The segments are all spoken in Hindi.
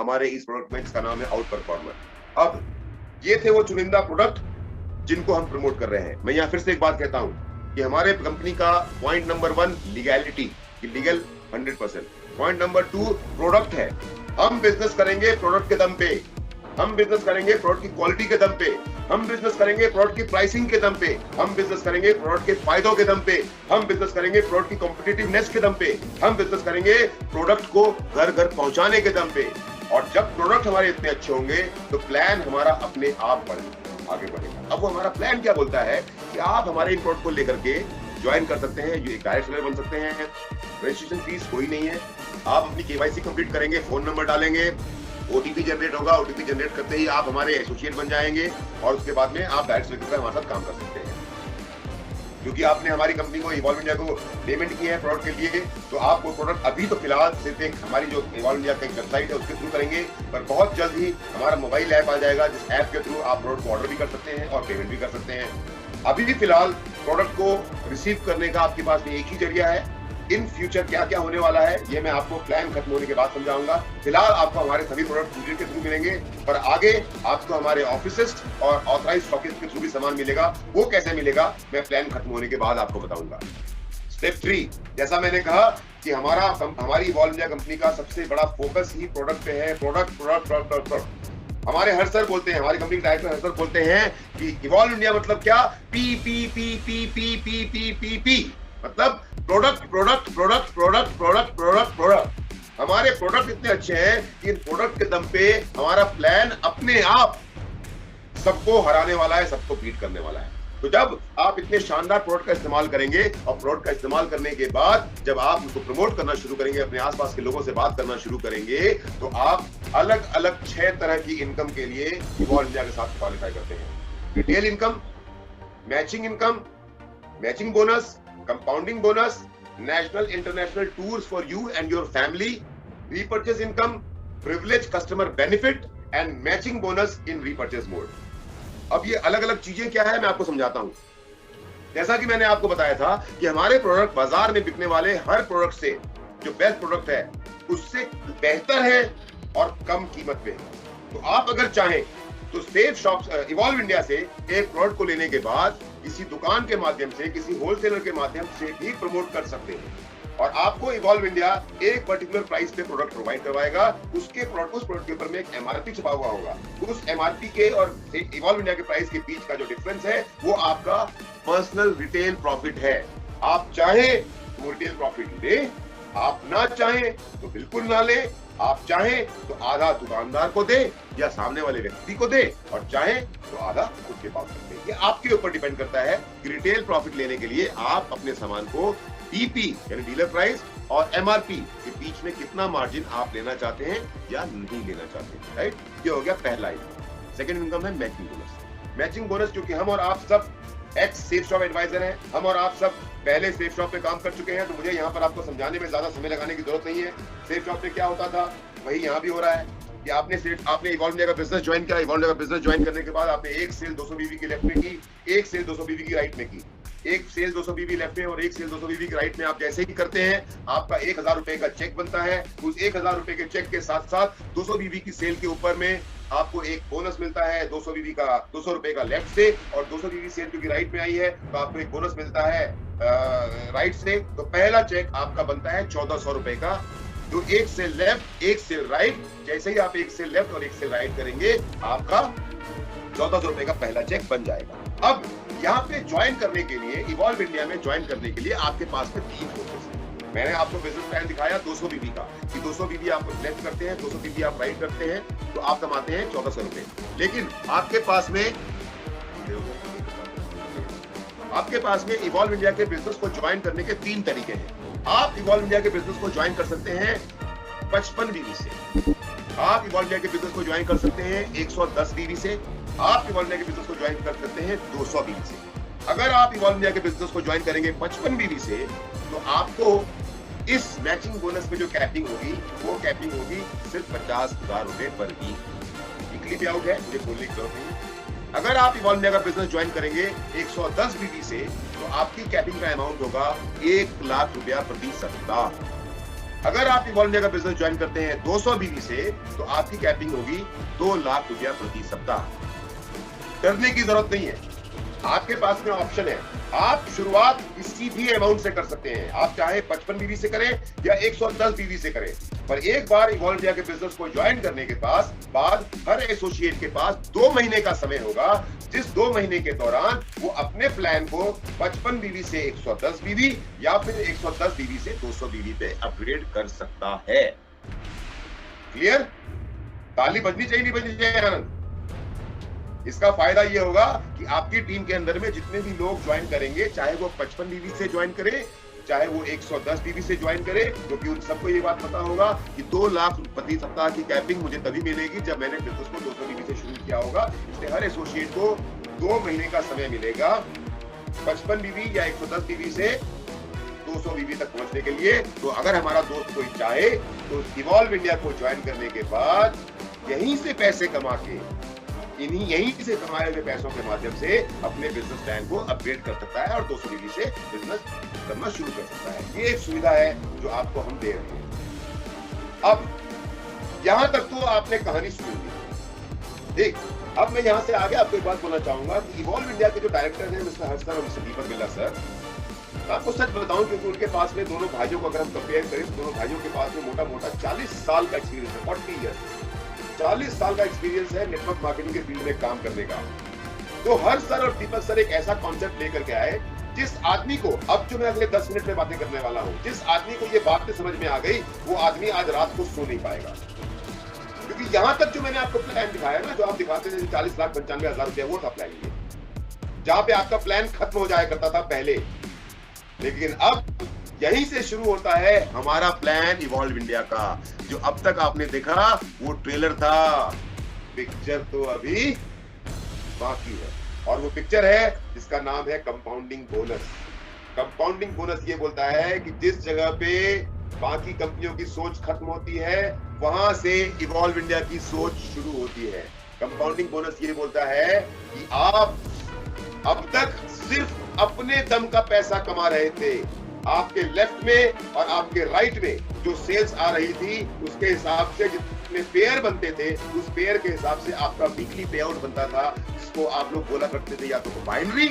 हमारे इस प्रोडक्ट में, जिसका नाम है आउट परफॉर्मर। अब ये थे वो चुनिंदा प्रोडक्ट जिनको हम प्रमोट कर रहे हैं। मैं यहाँ फिर से एक बात कहता हूँ कि हमारे कंपनी का point number 1 legality, legal 100%। Point number 2 product है। हम बिजनेस करेंगे प्रोडक्ट के दम पे, हम बिजनेस करेंगे प्रोडक्ट की क्वालिटी के दम पे, हम बिजनेस करेंगे प्रोडक्ट की प्राइसिंग के दम पे, हम बिजनेस करेंगे प्रोडक्ट के फायदों के दम पे, हम बिजनेस करेंगे प्रोडक्ट की कॉम्पिटिटिवनेस के दम पे, हम बिजनेस करेंगे प्रोडक्ट को घर घर पहुंचाने के दम पे। और जब प्रोडक्ट हमारे इतने अच्छे होंगे तो प्लान हमारा अपने आप आगे बढ़ेगा। अब वो हमारा प्लान क्या बोलता है कि आप हमारे इन प्रोडक्ट को लेकर के ज्वाइन कर सकते हैं, ये डायरेक्ट सेलर बन सकते हैं, रजिस्ट्रेशन फीस कोई नहीं है। आप अपनी केवाईसी कंप्लीट करेंगे, फोन नंबर डालेंगे, ओटीपी जनरेट होगा, ओटीपी जनरेट करते ही आप हमारे एसोसिएट बन जाएंगे और उसके बाद में आप डायरेक्ट सेलर हमारे साथ काम कर सकते हैं। क्योंकि आपने हमारी कंपनी को, इवॉल्व इंडिया को पेमेंट किया है प्रोडक्ट के लिए, तो आप वो प्रोडक्ट अभी तो फिलहाल सिर्फ एक हमारी जो इवॉल्व इंडिया का एक वेबसाइट है उसके थ्रू करेंगे, पर बहुत जल्द ही हमारा मोबाइल ऐप आ जाएगा जिस ऐप के थ्रू आप प्रोडक्ट को ऑर्डर भी कर सकते हैं और पेमेंट भी कर सकते हैं। अभी भी फिलहाल प्रोडक्ट को रिसीव करने का आपके पास में एक ही जरिया है। इन फ्यूचर क्या क्या होने वाला है ये मैं आपको प्लान खत्म होने के बाद समझाऊंगा। फिलहाल आपको हमारे सभी प्रोडक्ट कूरियर के थ्रू मिलेंगे, पर आगे आपको हमारे ऑफिसिस्ट और ऑथराइज्ड स्टॉकिस्ट के थ्रू भी सामान मिलेगा। वो कैसे मिलेगा मैं प्लान खत्म होने के बाद आपको बताऊंगा। स्टेप 3, जैसा मैंने कहा कि हमारी इवॉल्व इंडिया कंपनी का सबसे बड़ा फोकस ही प्रोडक्ट पे है। Product product product product. हमारे हर सर बोलते हैं, हमारी कंपनी के डायरेक्टर हर सर बोलते हैं कि इवॉल्व इंडिया मतलब क्या, P P P P P P P P P, मतलब product product product product product product product. हमारे प्रोडक्ट इतने अच्छे हैं कि इन प्रोडक्ट के दम पे हमारा प्लान अपने आप सबको हराने वाला है, सबको बीट करने वाला है। तो जब आप इतने शानदार प्रोडक्ट का इस्तेमाल करेंगे और प्रोडक्ट का इस्तेमाल करने के बाद जब आप उसको प्रमोट करना शुरू करेंगे, अपने आसपास के लोगों से बात करना शुरू करेंगे, तो आप अलग अलग 6 तरह की इनकम के लिए इवॉल्व इंडिया के साथ क्वालिफाई करते हैं। Retail income, matching bonus, compounding bonus, national international tours for you and your family, repurchase income, privilege customer benefit and matching bonus in repurchase mode. अब ये अलग अलग चीजें क्या है मैं आपको समझाता हूं। जैसा कि मैंने आपको बताया था कि हमारे प्रोडक्ट बाजार में बिकने वाले हर प्रोडक्ट से जो बेस्ट प्रोडक्ट है उससे बेहतर है और कम कीमत पे है। तो आप अगर चाहें तो सेफ शॉप इवॉल्व इंडिया से एक प्रोडक्ट को लेने के बाद किसी दुकान के माध्यम से, किसी होलसेलर के माध्यम से भी प्रमोट कर सकते हैं और आपको इवॉल्व इंडिया एक पर्टिकुलर प्राइस पे प्रोडक्ट प्रोवाइड करवाएगा। उस प्रोडक्ट के ऊपर में एक एमआरपी छपा हुआ होगा। उस एमआरपी के और इवॉल्व इंडिया के प्राइस के बीच का जो डिफरेंस है वो आपका पर्सनल रिटेल प्रॉफिट है। आप चाहें तो रिटेल प्रॉफिट ले, आप ना चाहें तो बिल्कुल ना ले। आप चाहें तो आधा दुकानदार को दे या सामने वाले व्यक्ति को दे, और चाहें तो आधा खुद के पास रख दे। ये आपके ऊपर डिपेंड करता है कि रिटेल प्रॉफिट लेने के लिए आप अपने सामान को डीपी यानी डीलर प्राइस और एमआरपी के बीच में कितना मार्जिन आप लेना चाहते हैं या नहीं लेना चाहते हैं। राइट, ये हो गया पहला इनकम। सेकंड इनकम है मैचिंग बोनस। मैचिंग बोनस क्योंकि हम और आप सब एक्स सेफ शॉप एडवाइजर हैं, हम और आप सब पहले सेफ शॉप पे काम कर चुके हैं, तो मुझे यहाँ पर आपको समझाने में ज्यादा समय लगाने की जरूरत नहीं है। सेफ शॉप पे क्या होता था वही यहाँ भी हो रहा है कि आपने इवॉल्व इंडिया का बिजनेस ज्वाइन किया। इवॉल्व इंडिया का बिजनेस ज्वाइन करने के बाद आपने एक सेल 200 बीवी की लेफ्ट में की, एक सेल 200 बीवी की राइट में की। एक सेल 200 बीवी लेफ्ट में और एक सेल 200 बीवी की राइट में आप जैसे ही करते हैं आपका 1000 रुपए का चेक बनता है। उस 1000 रुपए के चेक के साथ साथ 200 बीवी की सेल के ऊपर में आपको एक बोनस मिलता है 200 बीवी का, 200 रुपए का लेफ्ट से, और 200 बीवी सेल क्योंकि राइट में आई है तो आपको एक बोनस मिलता है राइट से। तो पहला चेक आपका बनता है 1400 रुपए का, जो एक सेल लेफ्ट एक सेल राइट, जैसे ही आप एक सेल लेफ्ट और एक सेल राइट करेंगे आपका 1400 रुपए का पहला चेक बन जाएगा। अब यहाँ पे ज्वाइन करने के लिए, इवॉल्व इंडिया में ज्वाइन करने के लिए आपके पास में 3 प्रोसेस है। मैंने आपको बिजनेस प्लान दिखाया 200 बीवी का कि 200 बीवी आप लेफ्ट करते हैं, 200 बीवी आप राइट करते हैं तो आप कमाते हैं 1400 रुपए। लेकिन आपके पास में इवॉल्व इंडिया के बिजनेस को ज्वाइन करने के 3 तरीके हैं। आप इवॉल्व इंडिया के बिजनेस को ज्वाइन कर सकते हैं 55 बीवी से, आप इवॉल्व इंडिया के बिजनेस को ज्वाइन कर सकते हैं 110 बीवी से, आप इवॉल्व इंडिया के बिजनेस को ज्वाइन कर सकते हैं 200 बीवी से। अगर आप इवॉल्व इंडिया के बिजनेस को ज्वाइन करेंगे 55 बीवी से तो आपको इस मैचिंग बोनस में जो कैपिंग होगी वो कैपिंग होगी सिर्फ 50,000 रुपए पर वीकली पे आउट है, मुझे बोलने की जरूरत नहीं। अगर आप इवॉल्व इंडिया का बिजनेस ज्वाइन करेंगे 110 बीवी से तो आपकी कैपिंग का अमाउंट होगा 1 लाख रुपया प्रति सप्ताह। अगर आप इवॉल्व इंडिया का बिजनेस ज्वाइन करते हैं 200 बीवी से, तो आपकी कैपिंग होगी 2 लाख रुपया प्रति सप्ताह। डरने की जरूरत नहीं है, आपके पास में ऑप्शन है। आप शुरुआत किसी भी अमाउंट से कर सकते हैं। आप चाहे 55 बीवी से करें या 110 बीवी से करें, पर एक बार इवॉल्व इंडिया के बिजनेस को ज्वाइन करने के बाद हर एसोसिएट के पास 2 महीने का समय होगा, जिस 2 महीने के दौरान वो अपने प्लान को 55 बीवी से 110 बीवी या फिर 110 बीवी से 200 बीवी पे अपग्रेड कर सकता है। क्लियर? ताली बजनी चाहिए, नहीं बजनी चाहिए आनंद? इसका फायदा ये होगा कि आपकी टीम के अंदर में जितने भी लोग ज्वाइन करेंगे, चाहे वो 55 बीवी से ज्वाइन करे, चाहे वो 110 बीवी से ज्वाइन करे, क्योंकि उन सबको ये बात पता होगा कि 2 लाख प्रति सप्ताह की कैपिंग मुझे तभी मिलेगी जब मैंने बिजनेस को 200 बीवी से शुरू किया होगा। इसलिए हर एसोसिएट को 2 महीने का समय मिलेगा 55 बीवी या 110 बीवी से 200 बीवी तक पहुंचने के लिए। तो अगर हमारा दोस्त कोई चाहे तो इवॉल्व इंडिया को ज्वाइन करने के बाद यहीं से पैसे कमा के, यहीं से कमाए हुए पैसों के माध्यम से अपने बिजनेस प्लान को अपग्रेड कर सकता है और 200 बीवी से बिजनेस करना शुरू कर सकता है। ये एक सुविधा है जो आपको हम दे रहे हैं। अब यहां तक तो आपने कहानी सुनी ली। देख, अब मैं यहां से आगे आपको एक बात बोलना चाहूंगा कि इवॉल्व इंडिया के जो डायरेक्टर हैं मिस्टर हर्ष सर और मिस्टर दीपक बिरला सर, आपको सच बताऊं क्योंकि उनके पास में दोनों भाइयों को अगर हम कंपेयर करें तो दोनों भाइयों के पास में मोटा मोटा 40 साल का एक्सपीरियंस है। 40 ईयर्स, 40 साल का एक्सपीरियंस है नेटवर्क मार्केटिंग के फील्ड में काम करने का। तो हर्ष सर और दीपक सर एक ऐसा कॉन्सेप्ट लेकर के आए जिस आदमी को, अब जो मैं अगले 10 मिनट में बातें करने वाला हूं, जिस आदमी को ये बातें समझ में आ गई वो आदमी आज रात को सो नहीं पाएगा। क्योंकि यहां तक जो मैंने आपको प्लान दिखाया ना, जो आप दिखाते थे 40,95,000 रुपया, वो था प्लान ये, जहां पे आपका प्लान खत्म हो जाया करता था पहले। लेकिन अब यहीं से शुरू होता है हमारा प्लान इवॉल्व इंडिया का। जो अब तक आपने देखा वो ट्रेलर था, पिक्चर तो अभी बाकी है। और वो पिक्चर है जिसका नाम है कंपाउंडिंग बोनस। कंपाउंडिंग बोनस ये बोलता है कि जिस जगह पे बाकी कंपनियों की सोच खत्म होती है, वहां से इवॉल्व इंडिया की सोच शुरू होती है। कंपाउंडिंग बोनस ये बोलता है कि आप अब तक सिर्फ अपने दम का पैसा कमा रहे थे। आपके लेफ्ट में और आपके राइट में जो सेल्स आ रही थी, उसके हिसाब से जितने पेयर बनते थे, उस पेयर के हिसाब से आपका वीकली पे आउट बनता था, जिसको आप लोग बोला करते थे या तो बाइनरी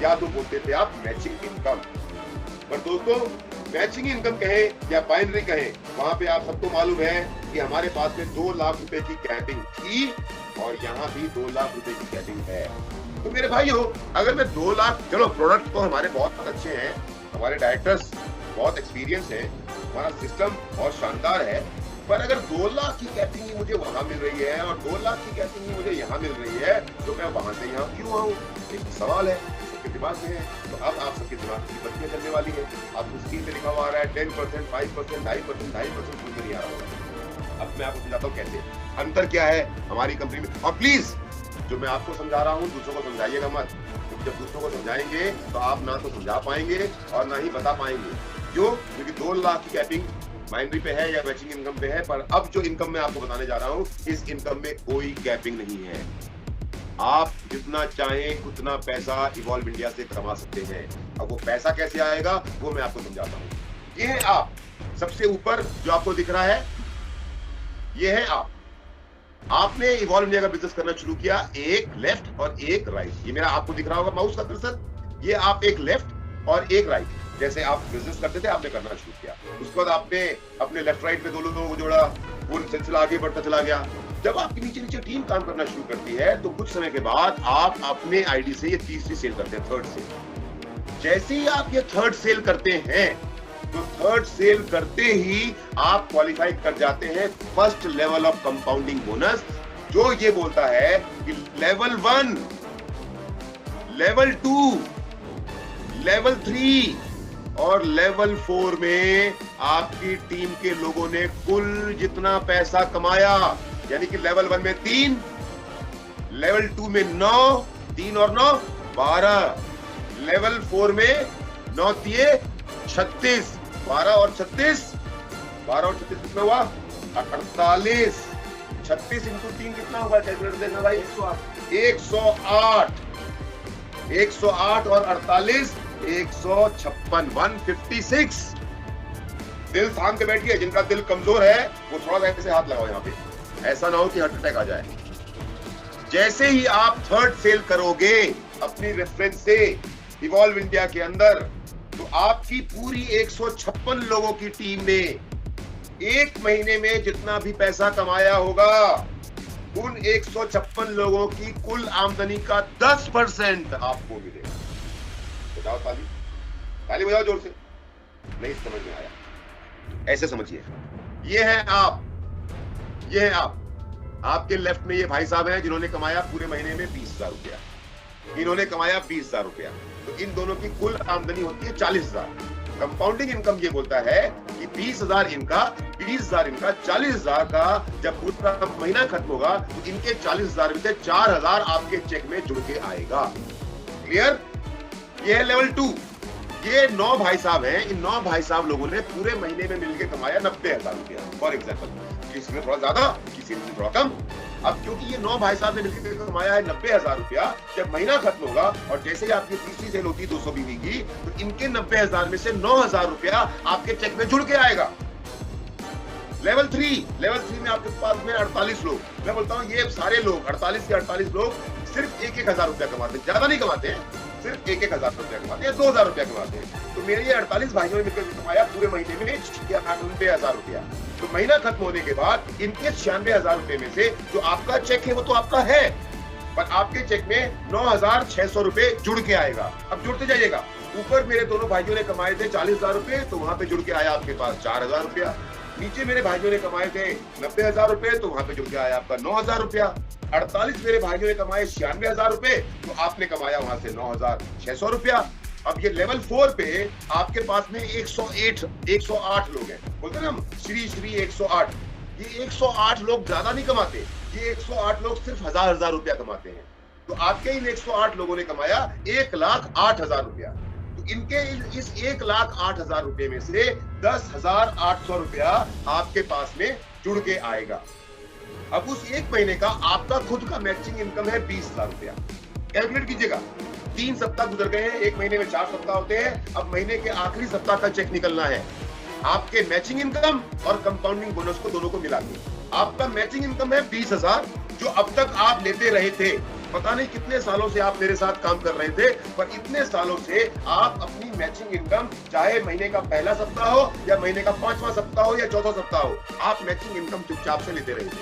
या तो बोलते थे आप मैचिंग इनकम। पर दोस्तों, मैचिंग इनकम कहें या बाइनरी कहें, वहां पे आप सबको मालूम है कि हमारे पास में 2 लाख रुपए की कैपिंग थी और यहाँ भी 2 लाख रुपए की कैपिंग है। तो मेरे भाइयों, अगर मैं 2 लाख, चलो प्रोडक्ट तो हमारे बहुत अच्छे हैं, हमारे डायरेक्टर्स बहुत एक्सपीरियंस है, हमारा सिस्टम बहुत शानदार है, पर अगर 2 लाख की कैपिंग ही मुझे वहां मिल रही है और 2 लाख की कैपिंग ही मुझे यहाँ मिल रही है, तो मैं वहां से यहाँ क्यों आऊँ? एक सवाल है सबके दिमाग में है। तो अब आप सबके दिमाग की बत्तियां चलने वाली है। आपको स्क्रीन पे लिखा हुआ आ रहा है 10%, 5%, 2.5%, 2.5% समझ में नहीं आ रहा होगा। अब मैं आपको समझाता हूँ कैसे, अंतर क्या है हमारी कंपनी में। और प्लीज, जो मैं आपको समझा रहा हूँ दूसरों को समझाइएगा मत, क्योंकि जब दूसरों को समझाएंगे तो आप ना तो समझा पाएंगे और ना ही बता पाएंगे। क्यों? क्योंकि 2 लाख की कैपिंग बाइनरी पे है या मैचिंग इनकम पे है, पर अब जो इनकम मैं आपको बताने जा रहा हूँ, इस इनकम में कोई कैपिंग नहीं है। आप जितना चाहें उतना पैसा इवॉल्व इंडिया से कमा सकते हैं। अब वो पैसा कैसे आएगा वो मैं आपको समझाता हूँ। ये है आप, सबसे ऊपर जो आपको दिख रहा है ये है आप। आपने इवॉल्व इंडिया का बिजनेस करना शुरू किया, एक लेफ्ट और एक राइट। ये मेरा आपको दिख रहा होगा माउस का कर्सर, ये आप एक लेफ्ट और एक राइट, जैसे आप बिजनेस करते थे आपने करना शुरू किया। उसके बाद आपने अपने लेफ्ट राइट में 2 लोगों को जोड़ा, वो सिलसिला आगे बढ़ता चला गया। जब आपकी नीचे नीचे टीम काम करना शुरू करती है तो कुछ समय के बाद आप अपने आईडी से ये तीसरी सेल करते हैं, थर्ड सेल। जैसे ही आप ये थर्ड सेल करते हैं तो थर्ड सेल करते ही आप क्वालिफाई कर जाते हैं first level of compounding bonus, जो ये बोलता है कि लेवल 1, लेवल 2, लेवल 3 और लेवल 4 में आपकी टीम के लोगों ने कुल जितना पैसा कमाया, यानी कि लेवल 1 में 3, लेवल 2 में 9, 3 और 9 12, लेवल 4 में 9 3 36, 12 और 36, 12 और 36 कितना हुआ? 48। 36 इंटू 3 कितना होगा? कैलकुलेटर देखना भाई। 108, 108 और 48 156, 156। दिल थाम के बैठिए, जिनका दिल कमजोर है वो थोड़ा सा ऐसे हाथ लगाओ यहाँ पे, ऐसा ना हो कि हार्ट अटैक आ जाए। जैसे ही आप थर्ड सेल करोगे अपनी रेफरेंस से इवॉल्व इंडिया के अंदर, तो आपकी पूरी 156 लोगों की टीम ने एक महीने में जितना भी पैसा कमाया होगा, उन 156 लोगों की कुल आमदनी का 10% आपको मिलेगा। बजाओ ताली, ताली बजाओ जोर से। नहीं समझ में आया? ऐसे समझिए, ये है आप, ये है आप। आपके लेफ्ट में ये भाई साहब हैं जिन्होंने कमाया पूरे महीने में 20,000 रुपया, इन्होंने कमाया 20,000 रुपया, तो इन दोनों की कुल आमदनी होती है 40,000। कंपाउंडिंग इनकम ये बोलता है कि 20,000 इनका, 20,000 इनका, 40,000 का जब पूरा महीना खत्म होगा तो इनके 40,000 में से 4,000 आपके चेक में जुड़ के आएगा। क्लियर? ये है लेवल 2। ये 9 भाई साहब हैं, इन 9 भाई साहब लोगों ने पूरे महीने में मिलकर कमाया 90,000 रुपया फॉर एग्जाम्पल। किसी ने थोड़ा ज्यादा, किसी ने थोड़ा कम। अब क्योंकि ये 9 भाई साहब ने मिलकर कमाया है 90,000 रुपया, जब महीना खत्म होगा और जैसे ही आपकी तीसरी सेल होती है 200 बीवी की, तो इनके 90,000 में से 9,000 रुपया आपके चेक में जुड़ के आएगा। लेवल 3 में आपके पास में 48 लोग, मैं बोलता हूँ ये सारे लोग 48 के 48 लोग सिर्फ 1,000 रुपया कमाते हैं, ज्यादा नहीं कमाते हैं, सिर्फ 1,000 रुपया कमाते हैं, 2,000 रुपया कमाते हैं। तो मेरे ये 48 भाइयों ने मिलकर कमाया पूरे महीने में 90,000 रुपया। तो महीना खत्म होने के बाद इनके 96,000 रुपए में से जो आपका चेक है वो तो आपका है, पर आपके चेक में 9,600 रुपए जुड़ के आएगा। अब जुड़ते जाइएगा। ऊपर मेरे दोनों भाइयों ने कमाए थे 40,000 रुपए, तो वहां पे जुड़ के आया आपके पास 4,000 रुपया। नीचे मेरे भाइयों ने कमाए थे 90,000 रुपए, तो वहां पे जुड़ के आया आपका 9,000 रुपया। 48 मेरे भाइयों ने कमाए 96,000 रुपए, तो आपने कमाया वहां से 9,600 रुपया। अब ये लेवल 4 पे आपके पास में 108 लोग हैं, बोलते हैं ना श्री 108। ये 108 लोग ज्यादा नहीं कमाते, ये 108 लोग सिर्फ 1,000 रुपया कमाते हैं। तो आपके इन 108 लोगों ने कमाया 1,08,000 रुपया। तो इनके इस 1,08,000 रुपए में से 10,800 रुपया आपके पास में जुड़ के आएगा। अब उस एक महीने का आपका खुद का मैचिंग इनकम है 20,000 रुपया। कैलकुलेट कीजिएगा, 3 सप्ताह गुजर गए हैं, एक महीने में 4 सप्ताह होते हैं। अब महीने के आखिरी सप्ताह का चेक निकलना है। आपके मैचिंग इनकम और कंपाउंडिंग बोनस को दोनों को मिला के आपका मैचिंग इनकम है 20,000, जो अब तक आप लेते रहे थे। पता नहीं कितने सालों से आप मेरे साथ काम कर रहे थे, पर इतने सालों से आप अपनी मैचिंग इनकम, चाहे महीने का पहला सप्ताह हो या महीने का 5वां सप्ताह हो या 4था सप्ताह हो, आप मैचिंग इनकम चुपचाप से लेते रहे थे।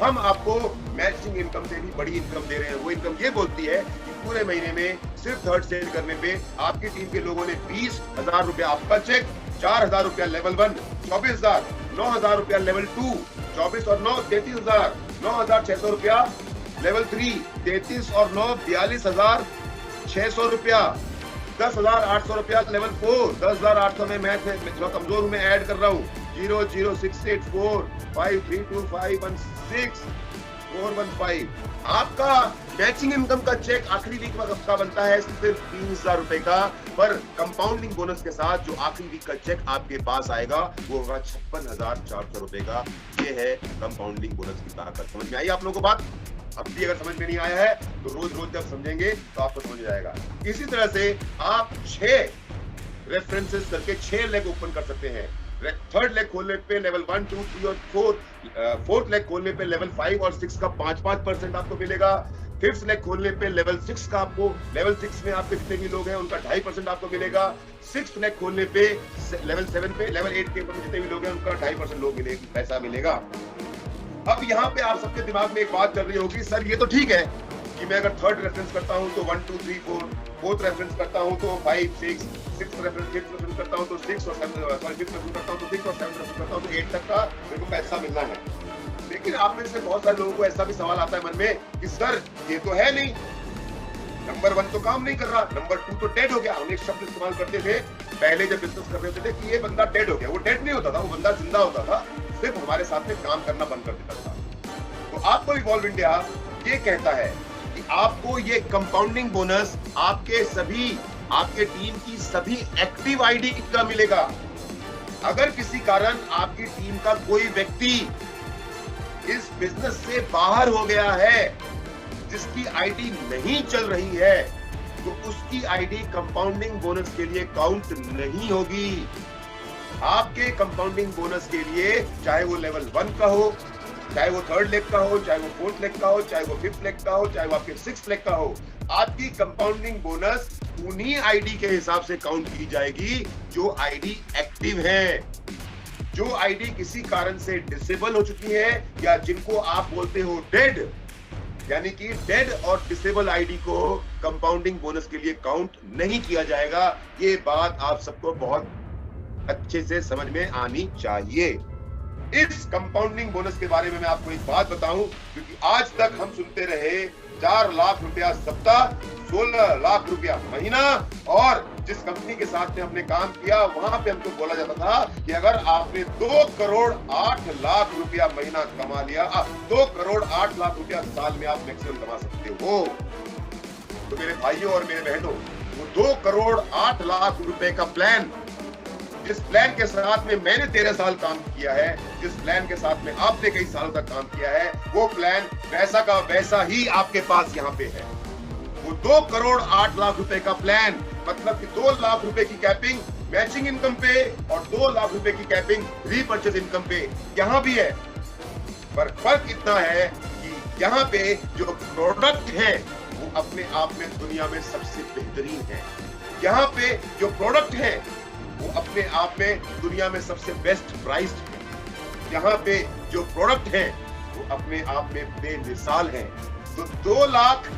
हम आपको मैचिंग इनकम से भी बड़ी इनकम दे रहे हैं। वो इनकम ये बोलती है कि पूरे महीने में सिर्फ थर्ड सेल करने पे आपकी टीम के लोगों ने 20,000 रुपया आपका चेक, 4,000 रुपया लेवल 1, 24,000, 9,000 रुपया लेवल 2, 24 और 9 33,000, 9,600 रुपया लेवल 3, 33 और 9 42,600 रुपया, 10,800 रुपया लेवल 4, 10,800 में मैथ में थोड़ा कमजोर हूं, मैं ऐड कर रहा हूँ 00684532516 आपका मैचिंग इनकम का चेक आखिरी वीक का बनता है सिर्फ 3,000 रुपए का, पर कंपाउंडिंग बोनस के साथ जो आखिरी वीक का चेक आपके पास आएगा वो होगा 56,400 रुपए का। ये है कंपाउंडिंग बोनस की ताकत। समझ में आई आप लोगों को बात? अब भी अगर समझ में नहीं आया है तो रोज रोज जब समझेंगे तो आपको समझ जाएगा। इसी तरह से आप 6 रेफरेंसेस करके 6 लेग ओपन कर सकते हैं। थर्ड लेग खोलने पे लेवल 1, 2, 3 और 4, फोर्थ लेग खोलने पे लेवल 5 और 6 का 5% आपको मिलेगा। फिफ्थ लेग खोलने पे लेवल 6 का आपको, लेवल 6 में आपके जितने भी लोग हैं उनका 2.5% आपको मिलेगा। सिक्स्थ लेग खोलने पे लेवल 7 पे, लेवल 8 के ऊपर जितने भी लोग हैं उनका 2.5% लोग पैसा मिलेगा। अब यहाँ पे आप सबके दिमाग में एक बात चल रही होगी, सर ये तो ठीक है कि मैं अगर थर्ड रेफरेंस करता हूँ तो 1, 2, 3, 4, फोर्थ रेफरेंस करता हूँ तो 5, 6, फिफ्थ रेफरेंस करता हूँ तो 6 और 7, फिफ्थ रेफरेंस करता हूँ तो 6 और 7 रेफरेंस करता हूँ तो 8 तक का मेरे को पैसा मिलना है। लेकिन आप में से बहुत सारे लोगों को ऐसा भी सवाल आता है मन में कि सर ये तो है नहीं, नंबर 1 तो काम नहीं कर रहा, नंबर 2 तो डेड हो गया। हम एक शब्द इस्तेमाल करते थे पहले जब बिजनेस कर रहे थे कि ये बंदा डेड हो गया। वो डेड नहीं होता था, वो बंदा जिंदा होता था, सिर्फ हमारे साथ में काम करना बंद कर देता था। तो आपको इवॉल्व इंडिया ये कहता है कि आपको ये कंपाउंडिंग बोनस आपके टीम की सभी एक्टिव आईडी का मिलेगा। अगर किसी कारण आपकी टीम का कोई व्यक्ति इस बिजनेस से बाहर हो गया है, जिसकी आईडी नहीं चल रही है, तो उसकी आईडी कंपाउंडिंग बोनस के लिए काउंट नहीं होगी। आपके कंपाउंडिंग बोनस के लिए, चाहे वो लेवल 1 का हो, चाहे वो 3rd लेग का हो, चाहे वो 4th लेग का हो, चाहे वो 5th लेग का हो, चाहे वो आपके 6th लेग का हो, आपकी कंपाउंडिंग बोनस उन्हीं आईडी के हिसाब से काउंट की जाएगी जो आईडी एक्टिव है। जो आईडी किसी कारण से डिसेबल हो चुकी है या जिनको आप बोलते हो डेड, यानी कि डेड और डिसेबल आईडी को कंपाउंडिंग बोनस के लिए काउंट नहीं किया जाएगा। ये बात आप सबको बहुत अच्छे से समझ में आनी चाहिए। इस कंपाउंडिंग बोनस के बारे में मैं आपको एक बात बताऊं, क्योंकि आज तक हम सुनते रहे 4 लाख रुपया सप्ताह, 16 लाख रुपया महीना, और जिस कंपनी के साथ में हमने काम किया वहां पे हमको बोला जाता था कि अगर आपने 2 करोड़ 8 लाख रुपया महीना कमा लिया, 2 करोड़ 8 लाख रुपया साल में आप मैक्सिमम कमा सकते हो। तो मेरे भाइयों और मेरे बहनों, वो 2 करोड़ 8 लाख रुपए का प्लान, जिस प्लान के साथ में मैंने 13 साल काम किया है, जिस प्लान के साथ में आपने कई सालों तक काम किया है, वो प्लान वैसा का वैसा ही आपके पास यहाँ पे है। वो 2 करोड़ 8 लाख रुपए का प्लान, मतलब कि 2 लाख रुपए की कैपिंग मैचिंग इनकम पे और 2 लाख रुपए की कैपिंग रीपर्चेज इनकम पे यहाँ भी है। पर फर्क इतना है कि यहाँ पे जो प्रोडक्ट है वो अपने आप में दुनिया में सबसे बेहतरीन है। यहाँ पे जो प्रोडक्ट है वो अपने आप में दुनिया में सबसे बेस्ट प्राइस्ड है। यहाँ पे जो प्रोडक्ट है वो अपने आप में बेमिसाल है। तो 2 लाख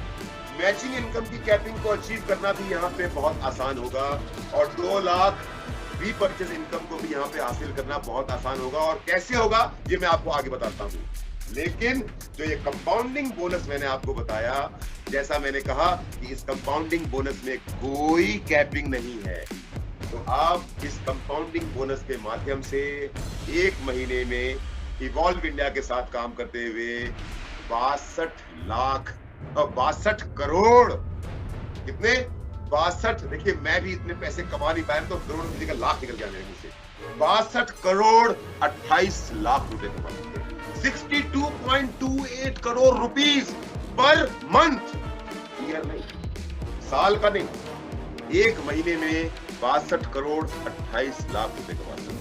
मैचिंग इनकम की कैपिंग को अचीव करना भी यहाँ पे बहुत आसान होगा, और 2 लाख रीपर्चेज इनकम को भी यहाँ पे हासिल करना बहुत आसान होगा। और कैसे होगा ये मैं आपको आगे बताता हूँ। लेकिन जो ये कंपाउंडिंग बोनस मैंने आपको बताया, जैसा मैंने कहा कि इस कंपाउंडिंग बोनस में कोई कैपिंग नहीं है। तो आप इस कंपाउंडिंग बोनस के माध्यम से 1 महीने में इवॉल्व इंडिया के साथ काम करते हुए 62 करोड़, कितने? 62। देखिए मैं भी इतने पैसे कमा नहीं पाया तो करोड़ की जगह लाख निकल गया मेरे मुंह से। 62 करोड़ 28 लाख रुपए कमा सकते हैं। 62.28 crore rupees per month, year नहीं, साल का नहीं, 1 महीने में 62 करोड़ 28 लाख रुपए कमा सकते हैं।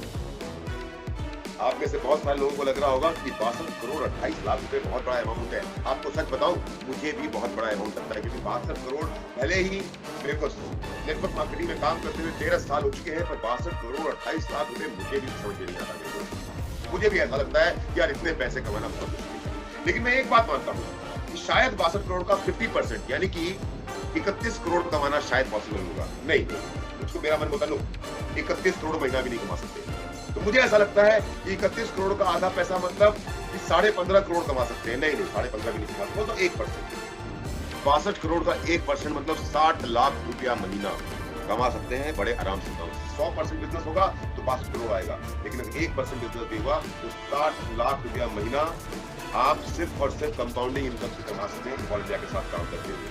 आप में से बहुत सारे लोगों को लग रहा होगा कि 62 करोड़ 28 लाख रुपए बहुत बड़ा अमाउंट है। आपको सच बताऊं, मुझे भी बहुत बड़ा अमाउंट लगता है, क्योंकि 62 करोड़, भले ही मेरे को नेटवर्क मार्केटिंग में काम करते हुए 13 साल हो चुके हैं, पर 62 करोड़ 28 लाख रुपए मुझे भी समझ में नहीं आता। मुझे भी ऐसा लगता है कि यार इतने पैसे कमाना बहुत मुश्किल है। लेकिन मैं एक बात मानता हूँ कि शायद 62 करोड़ का 50%, यानी कि 31 करोड़ कमाना शायद पॉसिबल होगा। नहीं, उसको मेरा मन होता लो 31 करोड़ महीना भी नहीं कमा सकते। तो मुझे ऐसा लगता है कि 31 करोड़ का आधा पैसा मतलब कि 15.5 करोड़ कमा सकते हैं। नहीं, 15.5 भी नहीं कमा सकते, तो 1%। 62 करोड़ का 1% मतलब 60 लाख रुपया महीना कमा सकते हैं बड़े आराम से। 100% बिजनेस होगा तो 62 करोड़ आएगा, लेकिन अगर 1% बिजनेस भी हुआ तो 60 लाख रुपया महीना आप सिर्फ और सिर्फ कंपाउंडिंग इनकम से कमा सकते हैं इवॉल्व इंडिया के साथ काम करते हुए।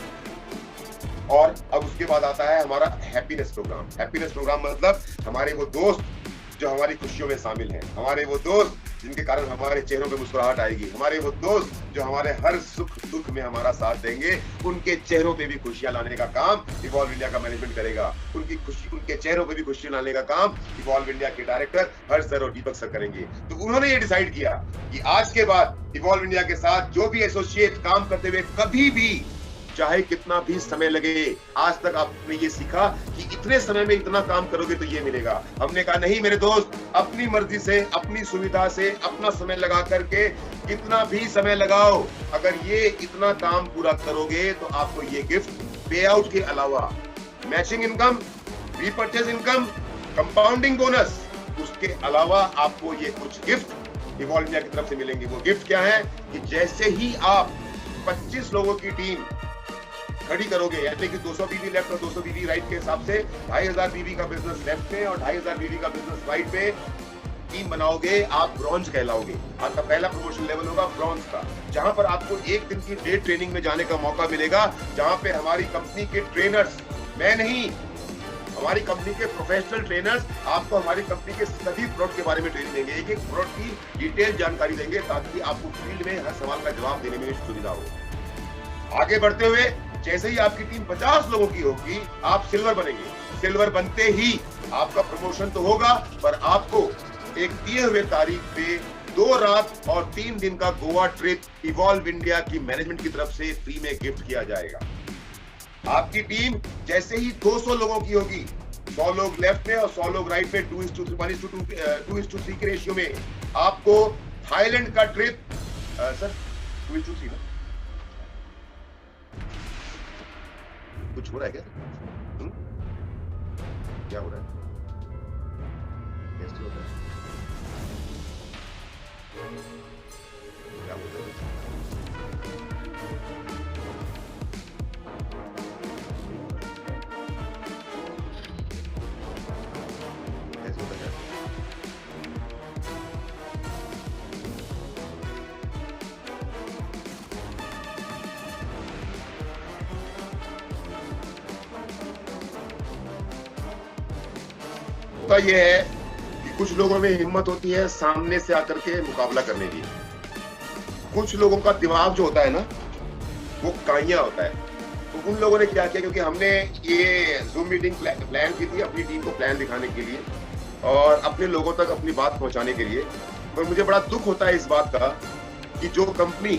और अब उसके बाद आता है हमारा हैप्पीनेस प्रोग्राम। हैप्पीनेस प्रोग्राम मतलब हमारे वो दोस्त जो हमारी खुशियों में शामिल हैं, हमारे वो दोस्त जिनके कारण हमारे चेहरों पे मुस्कुराहट आएगी, हमारे वो दोस्त जो हमारे हर सुख दुख में हमारा साथ देंगे, उनके चेहरों पे भी खुशियां लाने का काम इवॉल्व इंडिया का मैनेजमेंट करेगा। उनकी खुशी, उनके चेहरों पे भी खुशियां लाने का काम इवॉल्व इंडिया के डायरेक्टर हर्ष सर और दीपक सर करेंगे। तो उन्होंने ये डिसाइड किया कि आज के बाद इवॉल्व इंडिया के साथ जो भी एसोसिएट काम करते हुए कभी भी, चाहे कितना भी समय लगे, आज तक आपने ये सीखा कि इतने समय में इतना काम करोगे तो ये मिलेगा। हमने कहा नहीं मेरे दोस्त, अपनी मर्जी से, अपनी सुविधा से, अपना समय लगा करके कितना भी समय लगाओ, अगर ये इतना काम पूरा करोगे तो आपको ये गिफ्ट पे आउट के अलावा matching income, repurchase income, compounding bonus, उसके अलावा आपको ये कुछ गिफ्ट इवॉल्व इंडिया की तरफ से मिलेंगे। वो गिफ्ट क्या है कि जैसे ही आप 25 लोगों की टीम खड़ी करोगे, यानी कि 200 बीवी लेफ्ट और 200 बीवी राइट के हिसाब से 2500 बीवी का बिजनेस लेफ्ट में और 2500 बीवी का बिजनेस राइट में टीम बनाओगे, आप ब्रॉन्ज कहलाओगे। आपका पहला प्रमोशन लेवल होगा ब्रॉन्ज का, जहां पर आपको 1 दिन की डे ट्रेनिंग में जाने का मौका मिलेगा, जहां पे हमारी कंपनी के ट्रेनर्स, मैं नहीं, हमारी कंपनी के प्रोफेशनल ट्रेनर्स आपको हमारी कंपनी के सभी प्रोडक्ट के बारे में ट्रेनिंग देंगे, एक एक प्रोडक्ट की डिटेल जानकारी देंगे, ताकि आपको फील्ड में हर सवाल का जवाब देने में सुविधा हो। आगे बढ़ते हुए जैसे ही आपकी टीम 50 लोगों की होगी, आप सिल्वर बनेंगे। सिल्वर बनते ही आपका प्रमोशन तो होगा, पर आपको एक दिए हुए तारीख पे 2 रात और 3 दिन का गोवा ट्रिप इवॉल्व इंडिया की मैनेजमेंट की तरफ से फ्री में गिफ्ट किया जाएगा। आपकी टीम जैसे ही 200 लोगों की होगी, 100 लोग लेफ्ट में और 100 लोग राइट में 2:3 के रेशियो में, आपको थाईलैंड का ट्रिप सर 2:3 ना, कुछ हो रहा है क्या? क्या हो रहा है? कैसे हो रहा है? क्या हो रहा है? कैसे हो रहा है? तो ये है कि कुछ लोगों में हिम्मत होती है सामने से आकर के मुकाबला करने की, कुछ लोगों का दिमाग जो होता है ना वो काइया होता है। तो उन लोगों ने क्या किया, क्योंकि हमने ये जूम मीटिंग प्लान की थी अपनी टीम को प्लान दिखाने के लिए और अपने लोगों तक अपनी बात पहुंचाने के लिए, पर मुझे बड़ा दुख होता है इस बात का कि जो कंपनी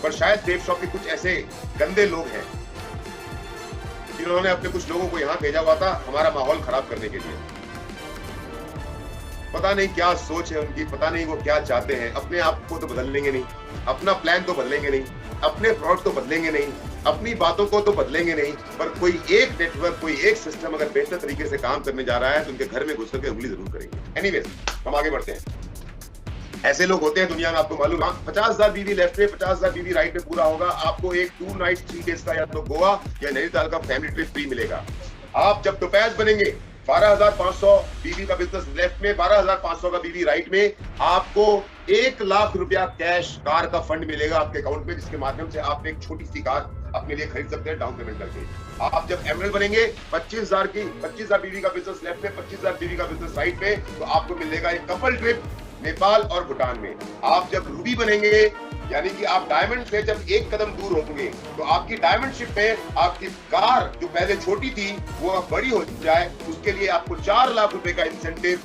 पर शायद वेब शॉप के कुछ ऐसे गंदे लोग हैं जिन्होंने अपने कुछ लोगों को यहाँ भेजा हुआ था हमारा माहौल खराब करने के लिए। पता नहीं क्या सोच है उनकी, पता नहीं वो क्या चाहते हैं। अपने आप को तो बदलेंगे नहीं, अपना प्लान तो बदलेंगे नहीं, अपने प्रोडक्ट तो बदलेंगे नहीं, अपनी बातों को तो बदलेंगे नहीं, पर कोई एक नेटवर्क, कोई एक सिस्टम अगर बेहतर तरीके से काम करने जा रहा है तो उनके घर में घुस करके उंगली जरूर करेंगे। एनीवेज, हम आगे बढ़ते हैं। ऐसे लोग होते हैं दुनिया में, आपको मालूम है। 50,000 बीवी लेफ्ट में, 50,000 बीवी राइट में पूरा होगा, आपको एक 2 नाइट 3 डेज का या तो गोवा या नैनीताल का फैमिली ट्रिप फ्री मिलेगा। आप जब टोपैज बनेंगे, 12,500 बीवी का बिजनेस लेफ्ट में, 12,500 का बीवी राइट में, आपको 1 लाख रुपया कैश कार का फंड मिलेगा आपके अकाउंट में, जिसके माध्यम से आप एक छोटी सी कार अपने लिए खरीद सकते हैं डाउन पेमेंट करके। आप जब एमरल्ड बनेंगे, 25,000 बीवी का बिजनेस लेफ्ट में, 25,000 बीवी का बिजनेस राइट में, तो आपको मिलेगा एक कपल ट्रिप नेपाल और भूटान में। आप जब रूबी बनेंगे, यानी कि आप डायमंड से जब एक कदम दूर होंगे, तो आपकी डायमंड शिप में आपकी कार जो पहले छोटी थी वो अब बड़ी हो जाए, उसके लिए आपको 4 लाख रुपए का इंसेंटिव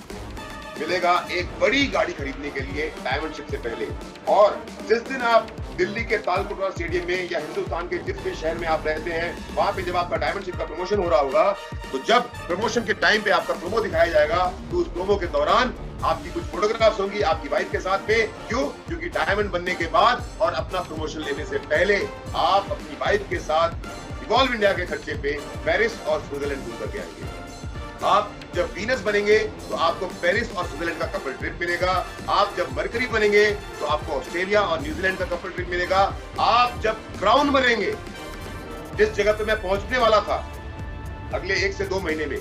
मिलेगा एक बड़ी गाड़ी खरीदने के लिए डायमंड शिप से पहले। और जिस दिन आप दिल्ली के तालकटोरा स्टेडियम में या हिंदुस्तान के जिस भी शहर में आप रहते हैं, वहां पे जब आपका डायमंड शिप का प्रमोशन हो रहा होगा, तो जब प्रमोशन के टाइम पे आपका प्रोमो दिखाया जाएगा, तो उस प्रोमो के दौरान आपकी कुछ फोटोग्राफ्स होंगी आपकी वाइफ के साथ में। क्यों? क्योंकि डायमंड बनने के बाद और अपना प्रमोशन लेने से पहले आप अपनी वाइफ के साथ इवॉल्व इंडिया के खर्चे पे पेरिस और स्विट्जरलैंड घूम करके आएंगे। आप जब वीनस बनेंगे तो आपको पेरिस और स्विट्जरलैंड का कपल ट्रिप मिलेगा। आप जब मरकरी बनेंगे तो आपको ऑस्ट्रेलिया और न्यूजीलैंड का कपल ट्रिप मिलेगा। आप जब क्राउन बनेंगे, जिस जगह पे मैं पहुंचने वाला था अगले 1 से 2 महीने में,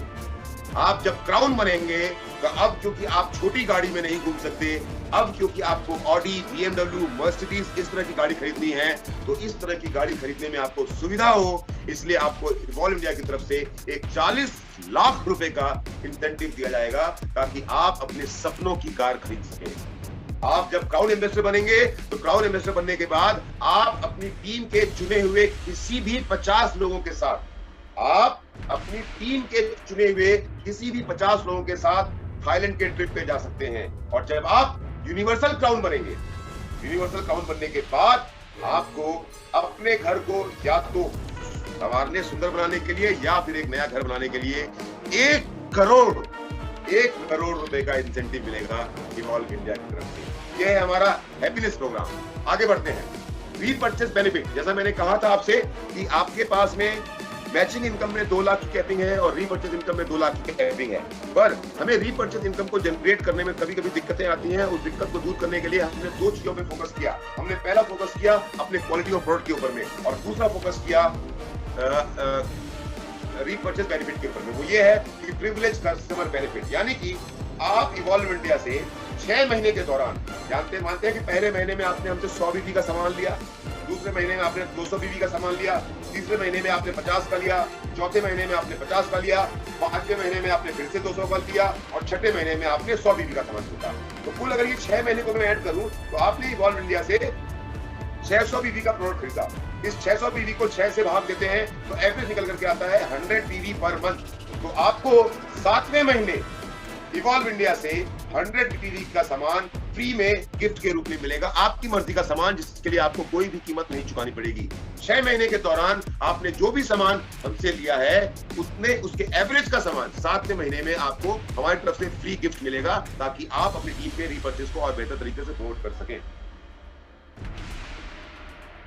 आप जब क्राउन बनेंगे तो अब क्योंकि आप छोटी गाड़ी में नहीं घूम सकते, अब क्योंकि आपको ऑडी, BMW, मर्सिडीज इस तरह की गाड़ी खरीदनी है, तो इस तरह की गाड़ी खरीदने में आपको सुविधा हो, इसलिए आपको इवॉल्व इंडिया की तरफ से एक 40 लाख रुपए का इंसेंटिव दिया जाएगा ताकि आप अपने सपनों की कार खरीद सकें। आप जब क्राउन इन्वेस्टर बनेंगे, तो क्राउन इन्वेस्टर बनने के बाद आप अपनी टीम के चुने हुए किसी भी 50 लोगों के साथ, आप अपनी टीम के चुने हुए किसी भी 50 लोगों के साथ थाईलैंड के ट्रिप पे जा सकते हैं। और जब आप यूनिवर्सल क्राउन बनेंगे, यूनिवर्सल क्राउन बनने के बाद आपको अपने घर को या तो संवारने, सुंदर बनाने के लिए या फिर एक नया घर बनाने के लिए 1 करोड़ रुपए का इंसेंटिव मिलेगा इवॉल्व इंडिया की तरफ से। यह है हमारा हैप्पीनेस प्रोग्राम। आगे बढ़ते हैं। रीपर्चेस बेनिफिट, जैसा मैंने कहा था आपसे कि आपके पास में मैचिंग इनकम में 2 लाख की कैपिंग है और रीपर्चेस इनकम में 2 लाख की कैपिंग है, पर हमें रीपर्चेस इनकम को जनरेट करने में कभी कभी दिक्कतें आती हैं। उस दिक्कत को दूर करने के लिए हमने 2 चीजों पे फोकस किया। हमने पहला फोकस किया अपने क्वालिटी ऑफ प्रोडक्ट के ऊपर में, और दूसरा फोकस किया रीपर्चेस बेनिफिट के ऊपर में। वो ये है कि प्रिविलेज कस्टमर बेनिफिट, यानी कि आप इवॉल्व इंडिया से 6 महीने के दौरान, मानते हैं कि पहले महीने में आपने हमसे 100 बीवी का सामान लिया, दूसरे महीने में आपने 200 बीवी का सामान लिया, तीसरे महीने में आपने 50 का लिया, चौथे महीने में आपने 50 का लिया, 5वें महीने में आपने फिर से 200 का लिया, और 6ठे महीने में आपने 100 बीवी का सामान खरीदा। तो कुल अगर ये 6 महीने को मैं ऐड करूं तो आपने इवॉल्व इंडिया से 600 बीवी का प्रोडक्ट खरीदा। इस 600 बीवी को 6 से भाग देते हैं तो एवरेज निकल करके आता है 100 बीवी पर मंथ। तो आपको 7वें महीने इवॉल्व इंडिया से 100 BTD का सामान फ्री में गिफ्ट के रूप में मिलेगा। आपकी मर्जी का सामान जिसके लिए आपको कोई भी कीमत नहीं चुकानी पड़ेगी। 6 महीने के दौरान आपने जो भी सामान हमसे लिया है उतने उसके एवरेज का सामान 7वें महीने में आपको हमारी तरफ से फ्री गिफ्ट मिलेगा, ताकि आप अपनी टीम के रीपर्चेज को और बेहतर तरीके से प्रमोट कर सकें।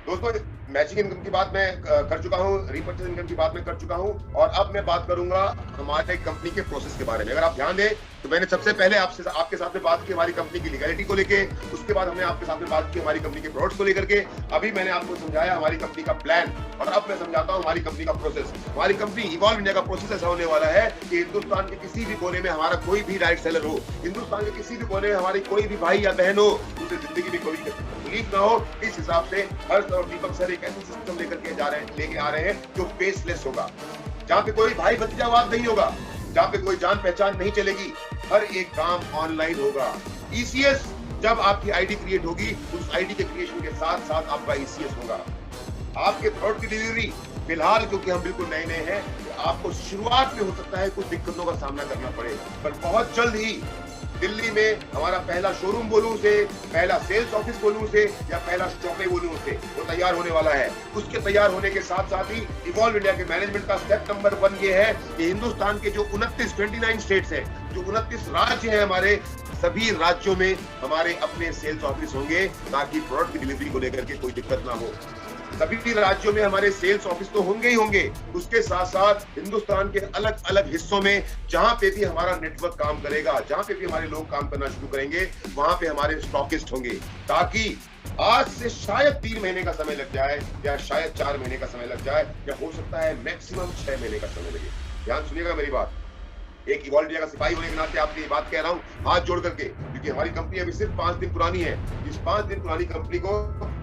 दोस्तों, मैचिंग इनकम की बात मैं कर चुका हूं, रीपर्चेज इनकम की बात मैं कर चुका हूं, और अब मैं बात करूंगा हमारे कंपनी के प्रोसेस के बारे में। अगर आप ध्यान दें तो मैंने सबसे पहले आपके साथ में बात की हमारी कंपनी की लीगैलिटी को लेके, उसके बाद हमने आपके साथ में बात की हमारी कंपनी के प्रोडक्ट्स को लेकर के, अभी मैंने आपको समझाया हमारी कंपनी का प्लान, और अब मैं समझाता हूं हमारी कंपनी का प्रोसेस। हमारी कंपनी इवॉल्व इंडिया का प्रोसेस ऐसा होने वाला है कि हिंदुस्तान के किसी भी कोने में हमारा कोई भी डायरेक्ट सेलर हो, हिंदुस्तान के किसी भी कोने में हमारी कोई भी भाई या बहन हो, उसे जिंदगी में कोई तकलीफ ना हो, इस हिसाब से हर्ष और दीपक सर एक ऐसा सिस्टम लेकर के लेके आ रहे हैं जो फेसलेस होगा, जहां पे कोई भाई भतीजावाद नहीं होगा, जहां पे कोई जान पहचान नहीं चलेगी, हर एक काम ऑनलाइन होगा। ईसीएस जब आपकी आईडी क्रिएट होगी, उस आईडी के क्रिएशन के साथ साथ आपका ईसीएस होगा। आपके प्रोडक्ट की डिलीवरी फिलहाल क्योंकि हम बिल्कुल नए नए हैं, तो आपको शुरुआत में हो सकता है कुछ दिक्कतों का सामना करना पड़े, पर बहुत जल्द ही दिल्ली में हमारा पहला शोरूम बोलूं से, पहला सेल्स ऑफिस बोलूं से, या पहला शॉपे बोलूं से, वो तैयार होने वाला है। उसके तैयार होने के साथ साथ ही इवॉल्व इंडिया के मैनेजमेंट का स्टेप नंबर 1 ये है कि हिंदुस्तान के जो 29 स्टेट्स हैं, जो 29 राज्य हैं हमारे, सभी राज्यों में हमारे अपने सेल्स ऑफिस होंगे, ताकि प्रोडक्ट की डिलीवरी को लेकर के कोई दिक्कत ना हो। सभी राज्यों में हमारे सेल्स ऑफिस तो होंगे ही होंगे, उसके साथ साथ हिंदुस्तान के अलग अलग हिस्सों में जहां पे भी हमारा नेटवर्क काम करेगा, जहां पे भी हमारे लोग काम करना शुरू करेंगे, वहां पे हमारे स्टॉकिस्ट होंगे, ताकि आज से शायद 3 महीने का समय लग जाए, या शायद 4 महीने का समय लग जाए, या हो सकता है मैक्सिमम 6 महीने का समय लगे। ध्यान सुनिएगा मेरी बात, एक इवॉल्व इंडिया का सिपाही होने के नाते आपसे ये बात कह रहा हूं हाथ जोड़ करके, क्योंकि हमारी कंपनी अभी सिर्फ 5 दिन पुरानी है। इस 5 दिन पुरानी कंपनी को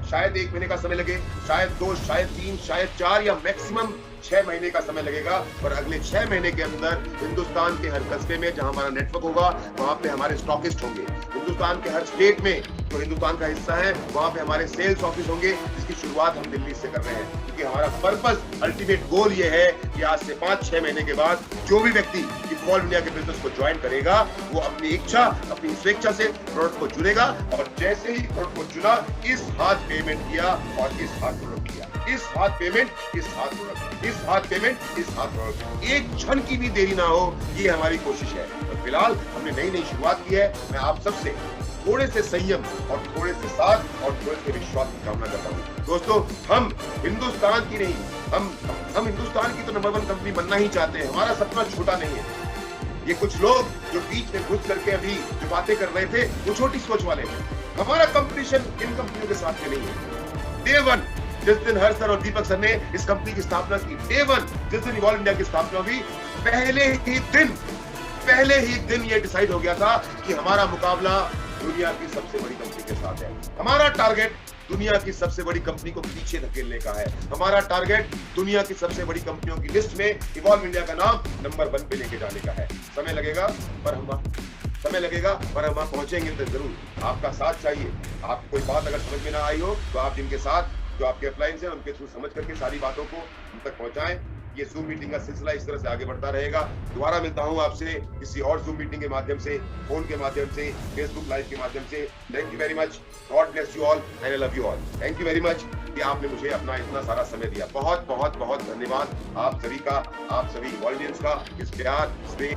शायद 1 महीने का समय लगे, शायद 2, शायद 3, शायद 4, या मैक्सिमम 6 महीने का समय लगेगा। पर अगले 6 महीने के अंदर हिंदुस्तान के हर कस्बे में जहां हमारा नेटवर्क होगा, वहां पे हमारे स्टॉकिस्ट होंगे। हिंदुस्तान के हर स्टेट में जो हिंदुस्तान का हिस्सा है, वहां पे हमारे सेल्स ऑफिस होंगे, जिसकी शुरुआत हम दिल्ली से कर रहे हैं, क्योंकि हमारा पर्पस, अल्टीमेट गोल ये है कि आज से 5-6 महीने के बाद जो भी व्यक्ति इवॉल्व इंडिया के बिजनेस को ज्वाइन करेगा, वो अपनी इच्छा, अपनी स्वेच्छा से प्रोडक्ट को चुनेगा, और जैसे ही प्रोडक्ट को चुना, इस हाथ पेमेंट किया और इस हाथ प्रोडक्ट किया, इस हाथ पेमेंट, इस हाथ प्रोडक्ट, इस हाथ पेमेंट, इस हाथ प्रोडक्ट, एक क्षण की भी देरी ना हो, ये हमारी कोशिश है। तो फिलहाल हमने नई शुरुआत की है। मैं आप सबसे थोड़े से संयम और थोड़े से साथ और थोड़े से विश्वास की कामना करता हूँ। दोस्तों, हम हिंदुस्तान की नहीं, हम हिंदुस्तान की तो नंबर 1 कंपनी बनना ही चाहते हैं। हमारा सपना छोटा नहीं है। ये कुछ लोग जो बीच में घुस करके अभी जो बातें कर रहे थे, वो छोटी सोच वाले हैं। हमारा कंपटीशन इन कंपनियों के साथ में नहीं है। डे 1 जिस दिन हर्ष सर और दीपक सर ने इस कंपनी की स्थापना की, डे 1 जिस दिन इवॉल्व इंडिया की स्थापना हुई, पहले ही दिन ये डिसाइड हो गया था कि हमारा मुकाबला दुनिया की सबसे बड़ी कंपनी के साथ है। हमारा टारगेट दुनिया की सबसे बड़ी कंपनी को पीछे धकेलने का है। हमारा टारगेट दुनिया की सबसे बड़ी कंपनियों की लिस्ट में इवॉल्व इंडिया का नाम नंबर 1 पे लेके जाने का है। समय लगेगा पर हम वहां पहुंचेंगे तो जरूर। आपका साथ चाहिए। आपको कोई बात अगर समझ में ना आई हो, तो आप जिनके साथ जो आपके अप्लायंस हैं, उनके थ्रू समझ करके सारी बातों को हम तक पहुंचाएं। ये जूम मीटिंग का सिलसिला इस तरह से आगे बढ़ता रहेगा। दोबारा मिलता हूं आपसे किसी और जूम मीटिंग के माध्यम से, फोन के माध्यम से, फेसबुक लाइव के माध्यम से। Thank you very much. God bless you all and I love you all. Thank you very much कि आपने मुझे अपना इतना सारा समय दिया। बहुत बहुत बहुत धन्यवाद आप सभी का, आप सभी ऑडियंस का, इस प्यार, स्नेह।